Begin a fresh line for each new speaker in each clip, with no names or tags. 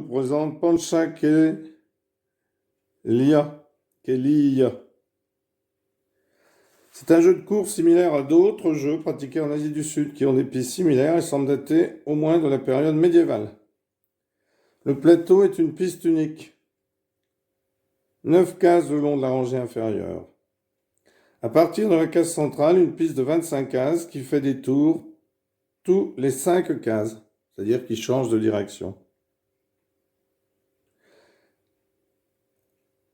présente Pancha Kelia. C'est un jeu de course similaire à d'autres jeux pratiqués en Asie du Sud qui ont des pistes similaires et semblent dater au moins de la période médiévale. Le plateau est une piste unique. 9 cases le long de la rangée inférieure. À partir de la case centrale, une piste de 25 cases qui fait des tours tous les 5 cases, c'est-à-dire qui change de direction.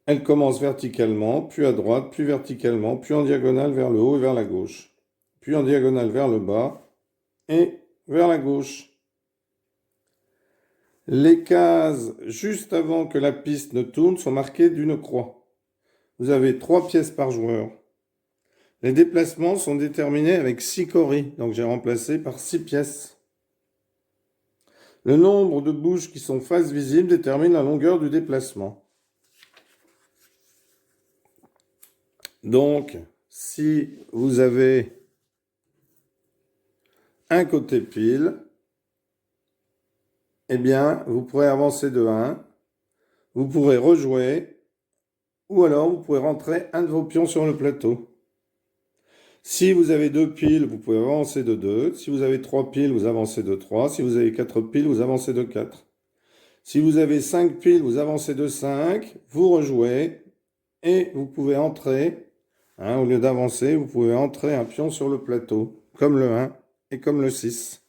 Elle commence verticalement, puis à droite, puis verticalement, puis en diagonale vers le haut et vers la gauche, puis en diagonale vers le bas et vers la gauche. Les cases juste avant que la piste ne tourne sont marquées d'une croix. Vous avez 3 pièces par joueur. Les déplacements sont déterminés avec 6 coris, donc j'ai remplacé par 6 pièces. Le nombre de bouches qui sont face visible détermine la longueur du déplacement. Donc, si vous avez un côté pile, eh bien, vous pourrez avancer de 1, vous pourrez rejouer, ou alors vous pouvez rentrer un de vos pions sur le plateau. Si vous avez 2 piles, vous pouvez avancer de 2. Si vous avez 3 piles, vous avancez de 3. Si vous avez 4 piles, vous avancez de 4. Si vous avez 5 piles, vous avancez de 5, vous rejouez, et vous pouvez entrer, au lieu d'avancer, vous pouvez entrer un pion sur le plateau, comme le 1 et comme le 6.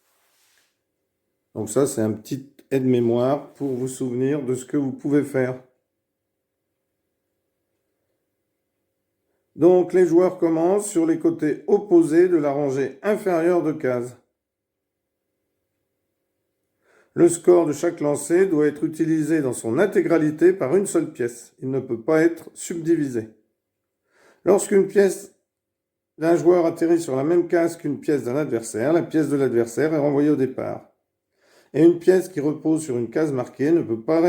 Donc ça, c'est un petit aide-mémoire pour vous souvenir de ce que vous pouvez faire. Donc les joueurs commencent sur les côtés opposés de la rangée inférieure de cases. Le score de chaque lancer doit être utilisé dans son intégralité par une seule pièce. Il ne peut pas être subdivisé. Lorsqu'une pièce d'un joueur atterrit sur la même case qu'une pièce d'un adversaire, la pièce de l'adversaire est renvoyée au départ. Et une pièce qui repose sur une case marquée ne peut pas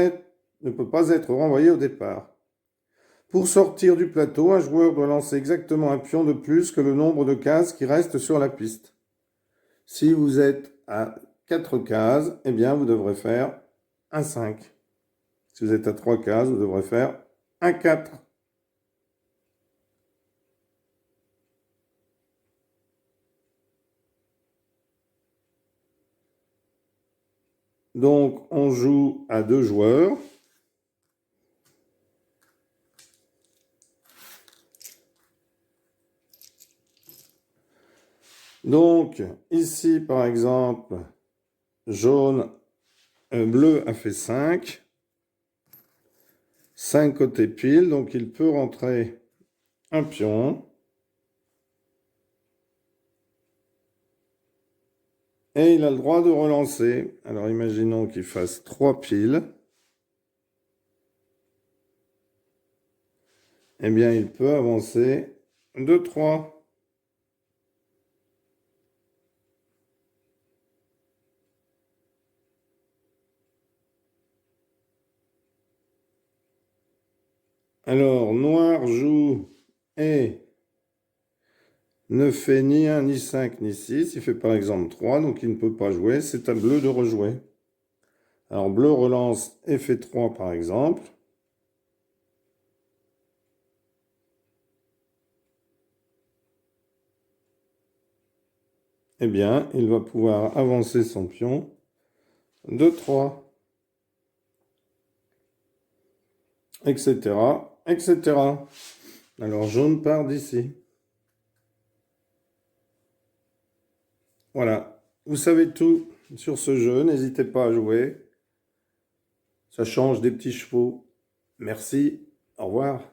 être renvoyée au départ. Pour sortir du plateau, un joueur doit lancer exactement un pion de plus que le nombre de cases qui restent sur la piste. Si vous êtes à 4 cases, eh bien vous devrez faire un 5. Si vous êtes à 3 cases, vous devrez faire un 4. Donc on joue à 2 joueurs. Donc ici par exemple, bleu a fait 5. 5 côtés pile, donc il peut rentrer un pion. Et il a le droit de relancer. Alors imaginons qu'il fasse 3 piles. Eh bien, il peut avancer de 3. Alors, noir joue et ne fait ni 1, ni 5, ni 6. Il fait par exemple 3, donc il ne peut pas jouer. C'est à bleu de rejouer. Alors, bleu relance et fait 3 par exemple. Eh bien, il va pouvoir avancer son pion de 3. Etc. etc. Alors, jaune part d'ici. Voilà, vous savez tout sur ce jeu, n'hésitez pas à jouer. Ça change des petits chevaux. Merci, au revoir.